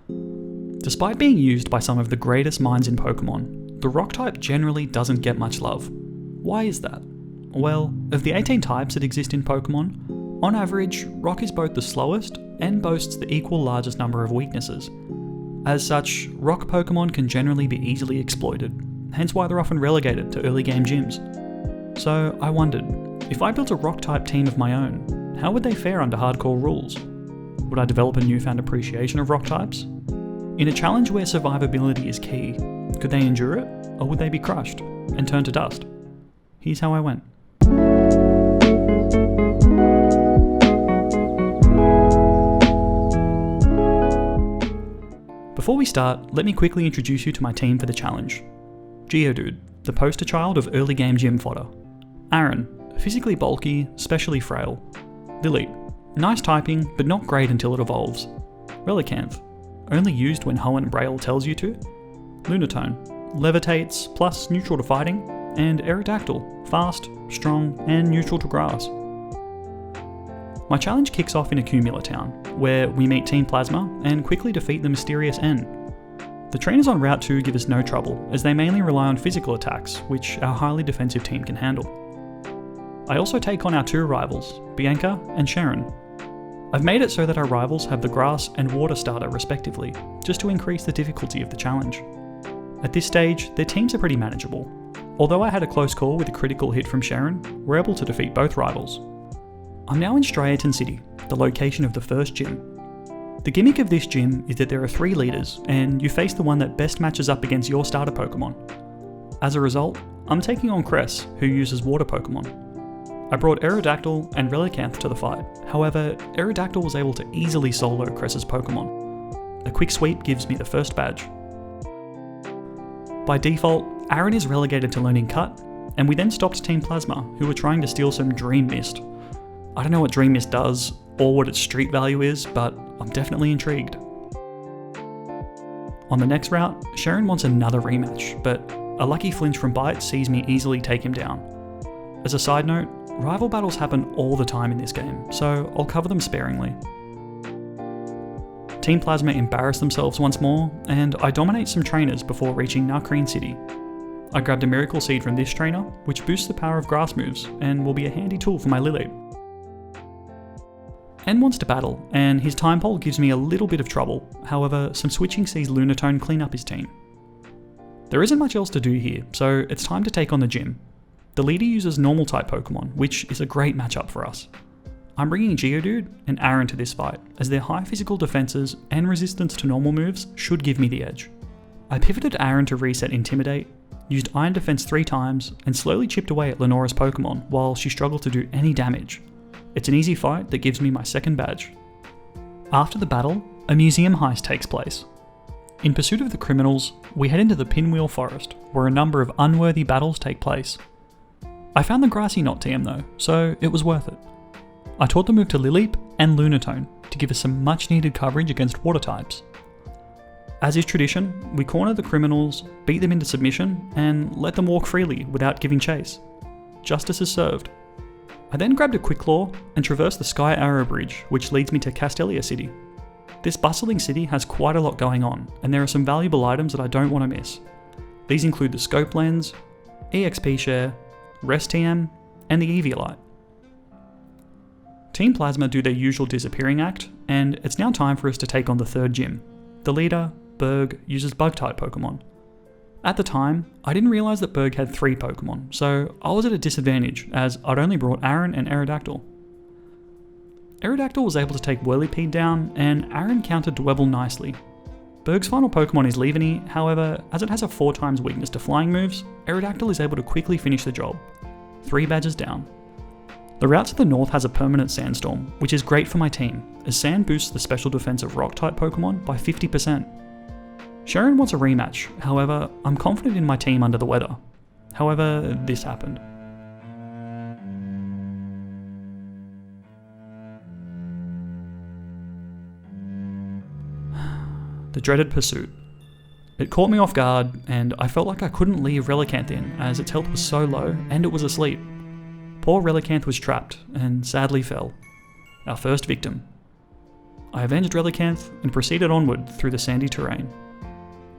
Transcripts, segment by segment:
Despite being used by some of the greatest minds in Pokemon, the rock type generally doesn't get much love. Why is that? Well, of the 18 types that exist in Pokemon, on average, rock is both the slowest and boasts the equal largest number of weaknesses. As such, rock Pokemon can generally be easily exploited, hence why they're often relegated to early game gyms. So I wondered, if I built a rock type team of my own, how would they fare under hardcore rules? Would I develop a newfound appreciation of rock types? In a challenge where survivability is key, could they endure it, or would they be crushed and turn to dust? Here's how I went. Before we start, let me quickly introduce you to my team for the challenge. Geodude, the poster child of early game gym fodder. Aaron, physically bulky, specially frail. Lily, nice typing, but not great until it evolves. Relicanth, only used when Hoenn Braille tells you to. Lunatone, levitates, plus neutral to fighting. And Aerodactyl, fast, strong, and neutral to grass. My challenge kicks off in Accumula Town, where we meet Team Plasma and quickly defeat the mysterious N. The trainers on Route 2 give us no trouble, as they mainly rely on physical attacks, which our highly defensive team can handle. I also take on our two rivals, Bianca and Sharon. I've made it so that our rivals have the grass and water starter respectively, just to increase the difficulty of the challenge. At this stage, their teams are pretty manageable. Although I had a close call with a critical hit from Sharon, we're able to defeat both rivals. I'm now in Striaton City, the location of the first gym. The gimmick of this gym is that there are 3 leaders, and you face the one that best matches up against your starter Pokemon. As a result, I'm taking on Cress, who uses water Pokemon. I brought Aerodactyl and Relicanth to the fight, however, Aerodactyl was able to easily solo Cress's Pokemon. A quick sweep gives me the first badge. By default, Aaron is relegated to learning Cut, and we then stopped Team Plasma, who were trying to steal some Dream Mist. I don't know what Dream Mist does, or what its street value is, but I'm definitely intrigued. On the next route, Sharon wants another rematch, but a lucky flinch from Bite sees me easily take him down. As a side note, rival battles happen all the time in this game, so I'll cover them sparingly. Team Plasma embarrass themselves once more, and I dominate some trainers before reaching Narkreen City. I grabbed a Miracle Seed from this trainer, which boosts the power of grass moves, and will be a handy tool for my Lilip. N wants to battle, and his Time Pole gives me a little bit of trouble, however, some switching sees Lunatone clean up his team. There isn't much else to do here, so it's time to take on the gym. The leader uses normal type Pokemon, which is a great matchup for us. I'm bringing Geodude and Aaron to this fight, as their high physical defenses and resistance to normal moves should give me the edge. I pivoted Aaron to reset Intimidate, used Iron Defense 3 times, and slowly chipped away at Lenora's Pokemon while she struggled to do any damage. It's an easy fight that gives me my second badge. After the battle, a museum heist takes place. In pursuit of the criminals, we head into the Pinwheel Forest, where a number of unworthy battles take place. I found the Grassy Knot TM though, so it was worth it. I taught the move to Lilip and Lunatone to give us some much needed coverage against water types. As is tradition, we corner the criminals, beat them into submission, and let them walk freely without giving chase. Justice is served. I then grabbed a Quick Claw and traversed the Sky Arrow Bridge, which leads me to Castelia City. This bustling city has quite a lot going on, and there are some valuable items that I don't want to miss. These include the Scope Lens, EXP Share, Rest TM, and the Eviolite. Team Plasma do their usual disappearing act, and it's now time for us to take on the third gym. The leader, Berg, uses Bug-type Pokemon. At the time, I didn't realise that Berg had 3 Pokemon, so I was at a disadvantage as I'd only brought Aaron and Aerodactyl. Aerodactyl was able to take Whirlipede down, and Aaron countered Dwebble nicely. Berg's final Pokemon is Leaveney, however, as it has a 4 times weakness to flying moves, Aerodactyl is able to quickly finish the job. 3 badges down. The route to the north has a permanent Sandstorm, which is great for my team, as Sand boosts the special defense of Rock-type Pokemon by 50%. Sharon wants a rematch, however, I'm confident in my team under the weather. However, this happened. The dreaded pursuit. It caught me off guard, and I felt like I couldn't leave Relicanth in, as its health was so low, and it was asleep. Poor Relicanth was trapped, and sadly fell. Our first victim. I avenged Relicanth and proceeded onward through the sandy terrain.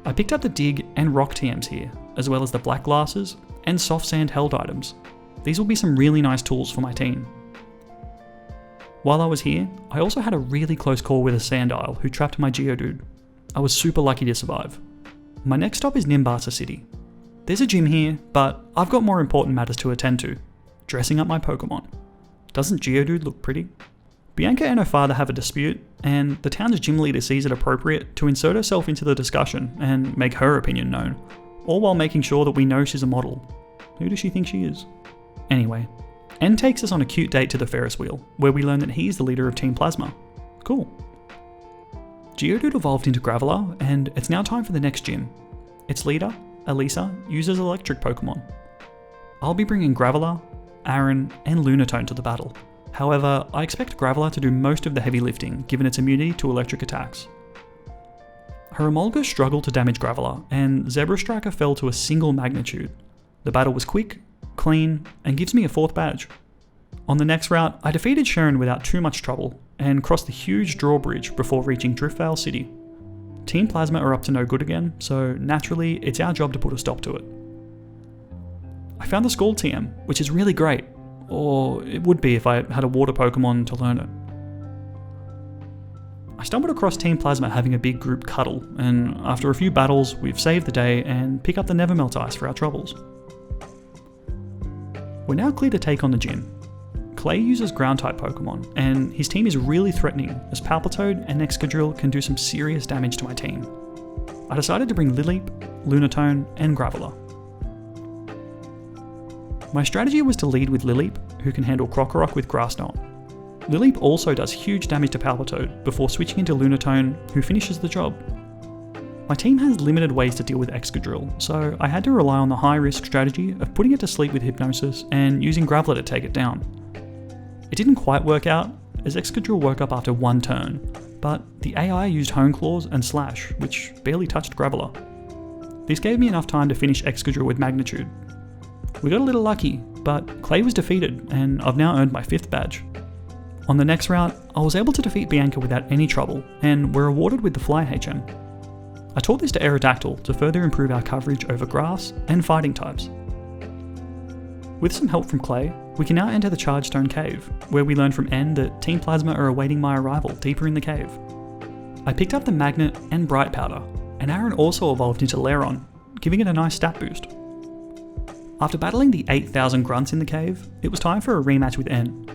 I picked up the dig and rock TMs here, as well as the black glasses and soft sand held items. These will be some really nice tools for my team. While I was here, I also had a really close call with a Sandile who trapped my Geodude. I was super lucky to survive. My next stop is Nimbasa City. There's a gym here, but I've got more important matters to attend to. Dressing up my Pokemon. Doesn't Geodude look pretty? Bianca and her father have a dispute, and the town's gym leader sees it appropriate to insert herself into the discussion and make her opinion known, all while making sure that we know she's a model. Who does she think she is? Anyway, N takes us on a cute date to the Ferris wheel, where we learn that he's the leader of Team Plasma. Cool. Geodude evolved into Graveler, and it's now time for the next gym. Its leader, Elisa, uses electric Pokemon. I'll be bringing Graveler, Aaron, and Lunatone to the battle. However, I expect Graveler to do most of the heavy lifting, given its immunity to electric attacks. Her Emolga struggled to damage Graveler, and Zebra Striker fell to a single magnitude. The battle was quick, clean, and gives me a 4th badge. On the next route, I defeated Sharon without too much trouble, and crossed the huge drawbridge before reaching Driftvale City. Team Plasma are up to no good again, so naturally, it's our job to put a stop to it. I found the Scald TM, which is really great, or it would be if I had a water Pokemon to learn it. I stumbled across Team Plasma having a big group cuddle, and after a few battles, we've saved the day and pick up the Nevermelt Ice for our troubles. We're now clear to take on the gym. Clay uses Ground-type Pokemon, and his team is really threatening as Palpitoad and Excadrill can do some serious damage to my team. I decided to bring Lileep, Lunatone, and Graveler. My strategy was to lead with Lileep, who can handle Krokorok with Grass Knot. Lileep also does huge damage to Palpitoad before switching into Lunatone, who finishes the job. My team has limited ways to deal with Excadrill, so I had to rely on the high-risk strategy of putting it to sleep with Hypnosis and using Graveler to take it down. It didn't quite work out, as Excadrill woke up after 1 turn, but the AI used Hone Claws and Slash, which barely touched Graveler. This gave me enough time to finish Excadrill with Magnitude. We got a little lucky, but Clay was defeated, and I've now earned my 5th badge. On the next route, I was able to defeat Bianca without any trouble, and were awarded with the Fly HM. I taught this to Aerodactyl to further improve our coverage over grass and fighting types. With some help from Clay, we can now enter the Chargestone Cave, where we learn from N that Team Plasma are awaiting my arrival deeper in the cave. I picked up the Magnet and Bright Powder, and Aaron also evolved into Lairon, giving it a nice stat boost. After battling the 8,000 grunts in the cave, it was time for a rematch with N.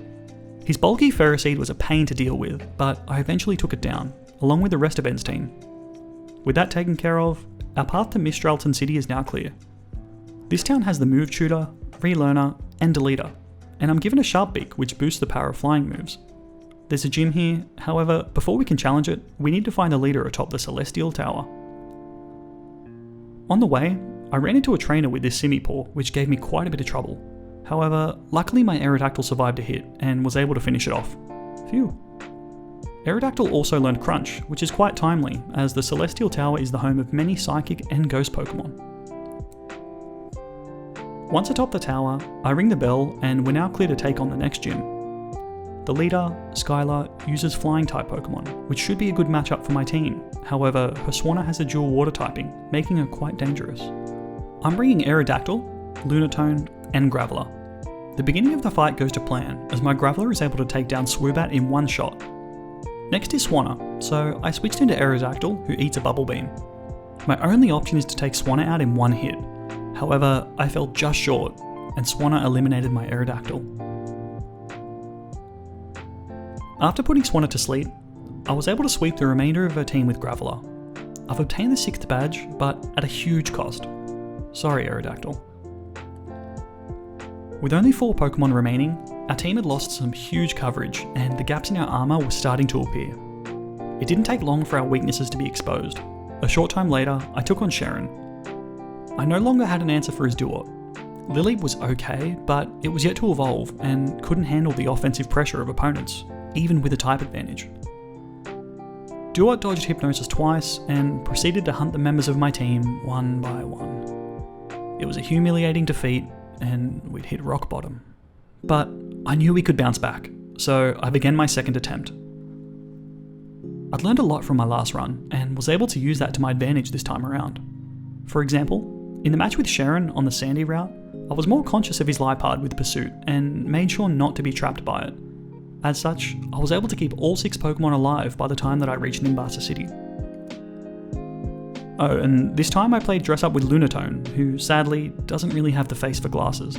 His bulky Ferroseed was a pain to deal with, but I eventually took it down, along with the rest of N's team. With that taken care of, our path to Mistralton City is now clear. This town has the Move Tutor, Relearner, and Deleter, and I'm given a Sharp Beak which boosts the power of flying moves. There's a gym here, however, before we can challenge it, we need to find the leader atop the Celestial Tower. On the way, I ran into a trainer with this Simipour, which gave me quite a bit of trouble. However, luckily my Aerodactyl survived a hit and was able to finish it off. Phew. Aerodactyl also learned Crunch, which is quite timely, as the Celestial Tower is the home of many Psychic and Ghost Pokemon. Once atop the tower, I ring the bell and we're now clear to take on the next gym. The leader, Skylar, uses Flying-type Pokemon, which should be a good matchup for my team. However, her Swanna has a dual water typing, making her quite dangerous. I'm bringing Aerodactyl, Lunatone, and Graveler. The beginning of the fight goes to plan, as my Graveler is able to take down Swoobat in one shot. Next is Swanna, so I switched into Aerodactyl, who eats a Bubble Beam. My only option is to take Swanna out in one hit. However, I fell just short, and Swanna eliminated my Aerodactyl. After putting Swanna to sleep, I was able to sweep the remainder of her team with Graveler. I've obtained the 6th badge, but at a huge cost. Sorry, Aerodactyl. With only 4 Pokemon remaining, our team had lost some huge coverage, and the gaps in our armour were starting to appear. It didn't take long for our weaknesses to be exposed. A short time later, I took on Sharon. I no longer had an answer for his Duot. Lileep was okay, but it was yet to evolve and couldn't handle the offensive pressure of opponents, even with a type advantage. Duot dodged Hypnosis twice and proceeded to hunt the members of my team one by one. It was a humiliating defeat, and we'd hit rock bottom. But I knew we could bounce back, so I began my second attempt. I'd learned a lot from my last run, and was able to use that to my advantage this time around. For example, in the match with Sharon on the Sandy route, I was more conscious of his Lipard with Pursuit, and made sure not to be trapped by it. As such, I was able to keep all 6 Pokemon alive by the time that I reached Nimbasa City. Oh, and this time I played dress up with Lunatone, who sadly doesn't really have the face for glasses.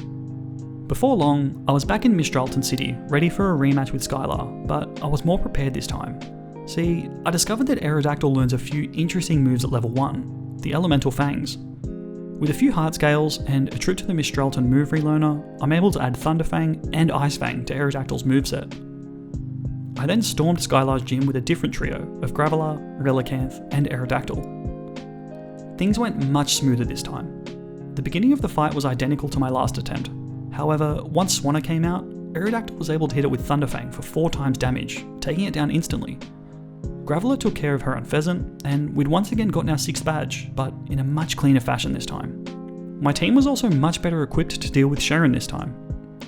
Before long, I was back in Mistralton City, ready for a rematch with Skylar, but I was more prepared this time. See, I discovered that Aerodactyl learns a few interesting moves at level 1, the Elemental Fangs. With a few heart scales and a trip to the Mistralton move relearner, I'm able to add Thunderfang and Ice Fang to Aerodactyl's moveset. I then stormed Skylar's gym with a different trio of Graveler, Relicanth, and Aerodactyl. Things went much smoother this time. The beginning of the fight was identical to my last attempt. However, once Swanna came out, Aerodactyl was able to hit it with Thunderfang for 4 times damage, taking it down instantly. Graveler took care of her on Pheasant, and we'd once again gotten our 6th badge, but in a much cleaner fashion this time. My team was also much better equipped to deal with Sharon this time.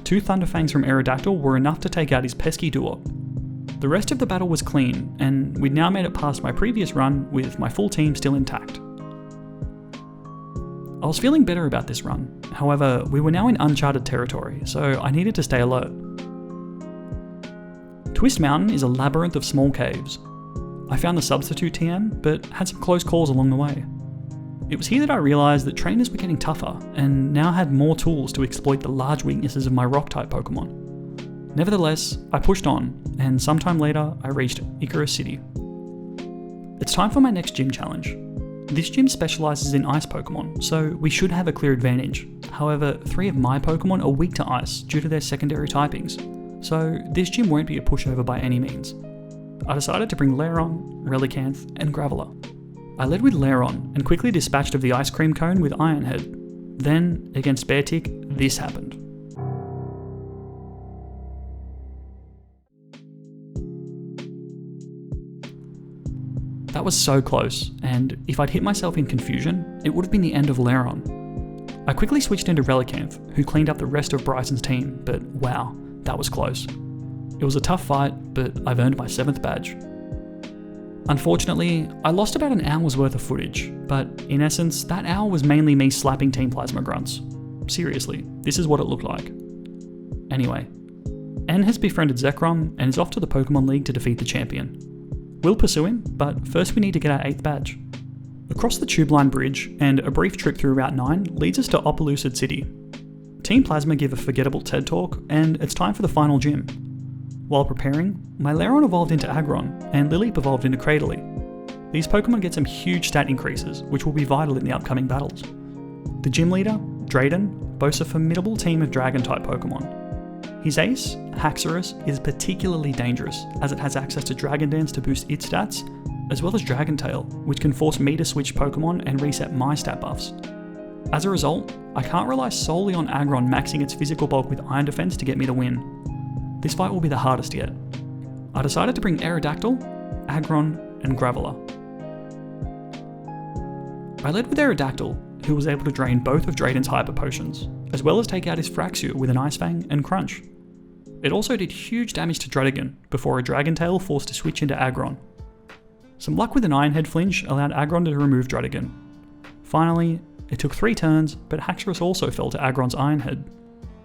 2 Thunderfangs from Aerodactyl were enough to take out his pesky Duop. The rest of the battle was clean, and we'd now made it past my previous run with my full team still intact. I was feeling better about this run, however, we were now in uncharted territory, so I needed to stay alert. Twist Mountain is a labyrinth of small caves. I found the substitute TM, but had some close calls along the way. It was here that I realised that trainers were getting tougher, and now had more tools to exploit the large weaknesses of my Rock-type Pokemon. Nevertheless, I pushed on, and sometime later I reached Icarus City. It's time for my next gym challenge. This gym specialises in ice Pokemon, so we should have a clear advantage. However, 3 of my Pokemon are weak to ice due to their secondary typings, so this gym won't be a pushover by any means. I decided to bring Lairon, Relicanth, and Graveler. I led with Lairon and quickly dispatched of the Ice Cream Cone with Ironhead. Then, against Beartick, this happened. That was so close, and if I'd hit myself in confusion, it would have been the end of Lairon. I quickly switched into Relicanth, who cleaned up the rest of Bryson's team, but wow, that was close. It was a tough fight, but I've earned my 7th badge. Unfortunately, I lost about an hour's worth of footage, but in essence, that hour was mainly me slapping Team Plasma grunts. Seriously, this is what it looked like. Anyway, N has befriended Zekrom and is off to the Pokemon League to defeat the champion. We'll pursue him, but first we need to get our 8th badge. Across the Tube Line Bridge and a brief trip through Route 9 leads us to Opelucid City. Team Plasma give a forgettable TED Talk, and it's time for the final gym. While preparing, my Lairon evolved into Aggron, and Lileep evolved into Cradily. These Pokemon get some huge stat increases, which will be vital in the upcoming battles. The gym leader, Drayden, boasts a formidable team of Dragon-type Pokemon. His ace, Haxorus, is particularly dangerous, as it has access to Dragon Dance to boost its stats, as well as Dragon Tail, which can force me to switch Pokemon and reset my stat buffs. As a result, I can't rely solely on Aggron maxing its physical bulk with Iron Defense to get me the win. This fight will be the hardest yet. I decided to bring Aerodactyl, Aggron, and Graveler. I led with Aerodactyl, who was able to drain both of Drayden's Hyper Potions, as well as take out his Fraxure with an Ice Fang and Crunch. It also did huge damage to Druddigon, before a Dragon Tail forced to switch into Aggron. Some luck with an Ironhead flinch allowed Aggron to remove Druddigon. Finally, it took 3 turns, but Haxorus also fell to Aggron's Ironhead.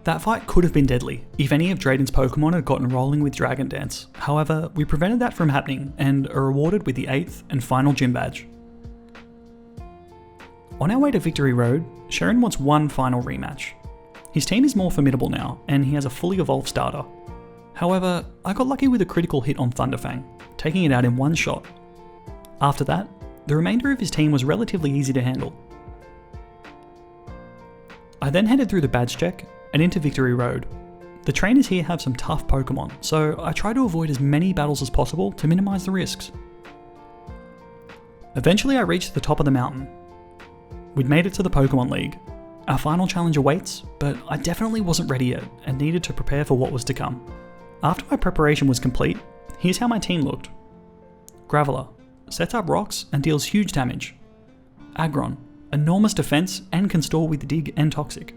That fight could have been deadly, if any of Drayden's Pokemon had gotten rolling with Dragon Dance. However, we prevented that from happening, and are rewarded with the 8th and final gym badge. On our way to Victory Road, Sharon wants one final rematch. His team is more formidable now, and he has a fully evolved starter. However, I got lucky with a critical hit on Thunderfang, taking it out in one shot. After that, the remainder of his team was relatively easy to handle. I then headed through the badge check and into Victory Road. The trainers here have some tough Pokemon, so I try to avoid as many battles as possible to minimise the risks. Eventually I reached the top of the mountain. We'd made it to the Pokemon League. Our final challenge awaits, but I definitely wasn't ready yet and needed to prepare for what was to come. After my preparation was complete, here's how my team looked. Graveler sets up rocks and deals huge damage. Aggron, enormous defense and can stall with Dig and Toxic.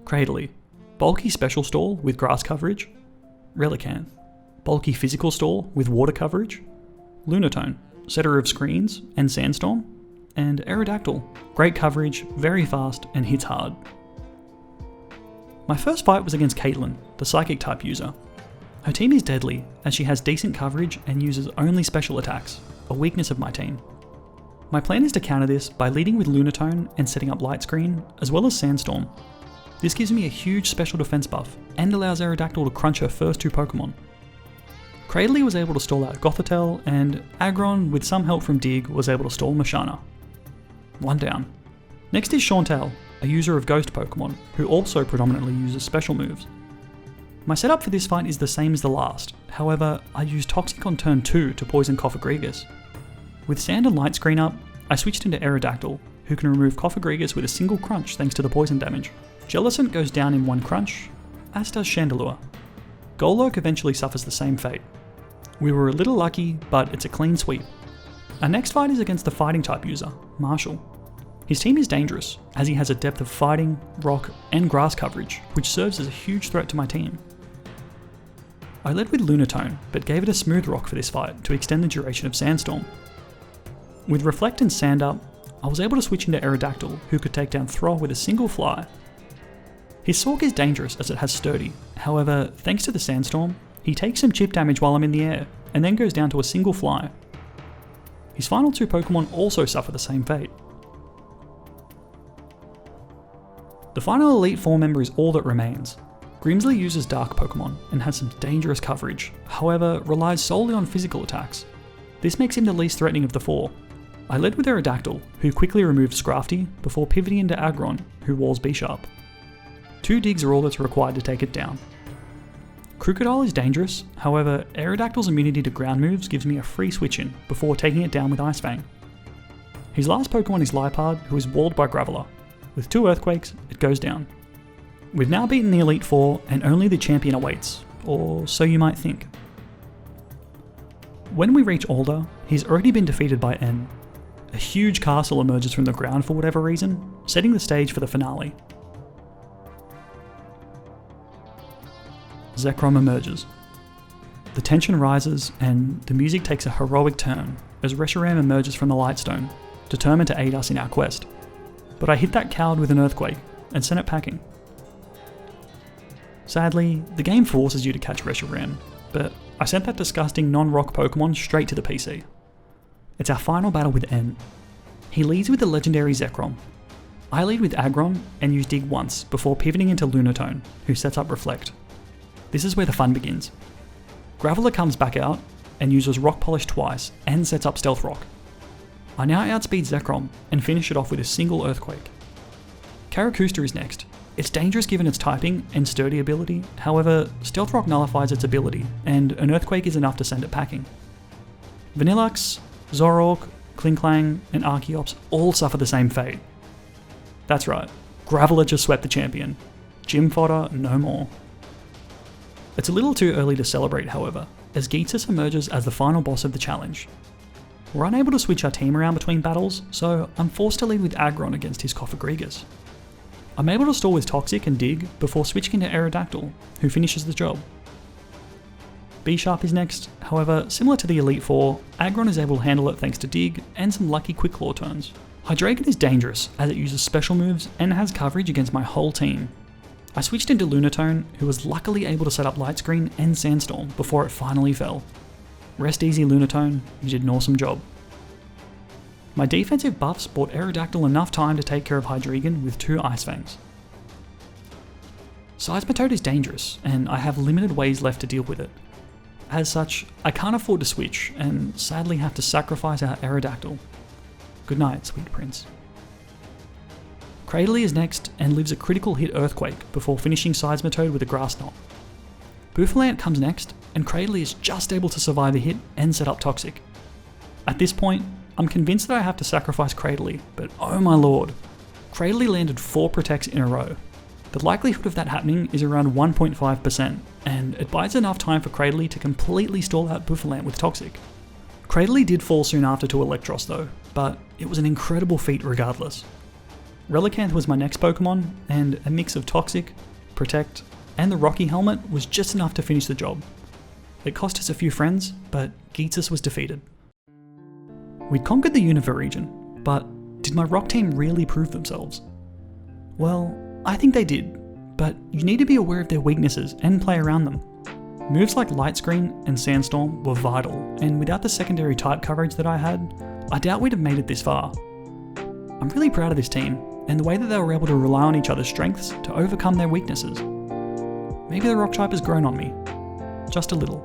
Cradily, bulky special stall with grass coverage. Relicanth, bulky physical stall with water coverage. Lunatone, setter of screens and Sandstorm, and Aerodactyl, great coverage, very fast, and hits hard. My first fight was against Caitlyn, the Psychic type user. Her team is deadly, as she has decent coverage and uses only special attacks, a weakness of my team. My plan is to counter this by leading with Lunatone and setting up Light Screen, as well as Sandstorm. This gives me a huge special defense buff, and allows Aerodactyl to crunch her first 2 Pokemon. Cradley was able to stall out Gothitelle, and Aggron, with some help from Dig, was able to stall Mashana. 1 down. Next is Chantel, a user of Ghost Pokemon, who also predominantly uses special moves. My setup for this fight is the same as the last, however, I use Toxic on turn 2 to poison Cofagrigus. With Sand and Light Screen up, I switched into Aerodactyl, who can remove Cofagrigus with a single crunch thanks to the poison damage. Jellicent goes down in 1 crunch, as does Chandelure. Golurk eventually suffers the same fate. We were a little lucky, but it's a clean sweep. Our next fight is against the Fighting type user, Marshall. His team is dangerous, as he has a depth of Fighting, Rock, and Grass coverage, which serves as a huge threat to my team. I led with Lunatone, but gave it a Smooth Rock for this fight to extend the duration of Sandstorm. With Reflect and Sand up, I was able to switch into Aerodactyl, who could take down Throh with a single fly. His Sork is dangerous as it has Sturdy, however, thanks to the Sandstorm, he takes some chip damage while I'm in the air, and then goes down to a single fly. His final 2 Pokemon also suffer the same fate. The final Elite Four member is all that remains. Grimsley uses Dark Pokemon and has some dangerous coverage, however relies solely on physical attacks. This makes him the least threatening of the 4. I led with Aerodactyl, who quickly removed Scrafty before pivoting into Aggron, who walls B-Sharp. 2 digs are all that's required to take it down. Crocodile is dangerous, however Aerodactyl's immunity to ground moves gives me a free switch in before taking it down with Ice Fang. His last Pokemon is Liepard, who is walled by Graveler. With 2 Earthquakes, it goes down. We've now beaten the Elite Four and only the champion awaits, or so you might think. When we reach Alder, he's already been defeated by N. A huge castle emerges from the ground for whatever reason, setting the stage for the finale. Zekrom emerges. The tension rises and the music takes a heroic turn as Reshiram emerges from the Lightstone, determined to aid us in our quest. But I hit that coward with an Earthquake and sent it packing. Sadly, the game forces you to catch Reshiram, but I sent that disgusting non-rock Pokemon straight to the PC. It's our final battle with N. He leads with the legendary Zekrom. I lead with Aggron and use Dig once before pivoting into Lunatone, who sets up Reflect. This is where the fun begins. Graveler comes back out and uses Rock Polish twice and sets up Stealth Rock. I now outspeed Zekrom and finish it off with a single Earthquake. Karakusta is next. It's dangerous given its typing and sturdy ability, however, Stealth Rock nullifies its ability, and an Earthquake is enough to send it packing. Vanillux, Zoroark, Klinklang, and Archeops all suffer the same fate. That's right, Graveler just swept the champion. Gym fodder no more. It's a little too early to celebrate, however, as Geetsis emerges as the final boss of the challenge. We're unable to switch our team around between battles, so I'm forced to lead with Aggron against his Cofagrigus. I'm able to stall with Toxic and Dig before switching into Aerodactyl, who finishes the job. B-Sharp is next, however, similar to the Elite Four, Aggron is able to handle it thanks to Dig and some lucky Quick Claw turns. Hydreigon is dangerous as it uses special moves and has coverage against my whole team. I switched into Lunatone, who was luckily able to set up Light Screen and Sandstorm before it finally fell. Rest easy Lunatone, you did an awesome job. My defensive buffs bought Aerodactyl enough time to take care of Hydreigon with 2 Ice Fangs. Seismitoad is dangerous, and I have limited ways left to deal with it. As such, I can't afford to switch, and sadly have to sacrifice our Aerodactyl. Good night, sweet prince. Cradley is next, and lives a critical hit Earthquake before finishing Seismitoad with a Grass Knot. Bouffalant comes next, and Cradley is just able to survive a hit and set up Toxic. At this point, I'm convinced that I have to sacrifice Cradley, but oh my lord, Cradley landed 4 Protects in a row. The likelihood of that happening is around 1.5%, and it buys enough time for Cradley to completely stall out Bouffalant with Toxic. Cradley did fall soon after to Electros though, but it was an incredible feat regardless. Relicanth was my next Pokemon, and a mix of Toxic, Protect, and the Rocky Helmet was just enough to finish the job. It cost us a few friends, but Geetsis was defeated. We'd conquered the Unova region, but did my rock team really prove themselves? Well, I think they did, but you need to be aware of their weaknesses and play around them. Moves like Light Screen and Sandstorm were vital, and without the secondary type coverage that I had, I doubt we'd have made it this far. I'm really proud of this team, and the way that they were able to rely on each other's strengths to overcome their weaknesses. Maybe the rock type has grown on me. Just a little.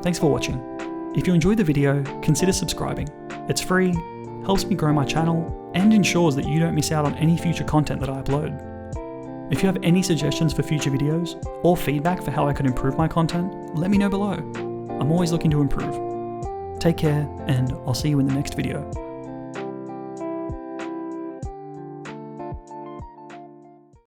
Thanks for watching. If you enjoyed the video, consider subscribing. It's free, helps me grow my channel, and ensures that you don't miss out on any future content that I upload. If you have any suggestions for future videos, or feedback for how I could improve my content, let me know below. I'm always looking to improve. Take care, and I'll see you in the next video.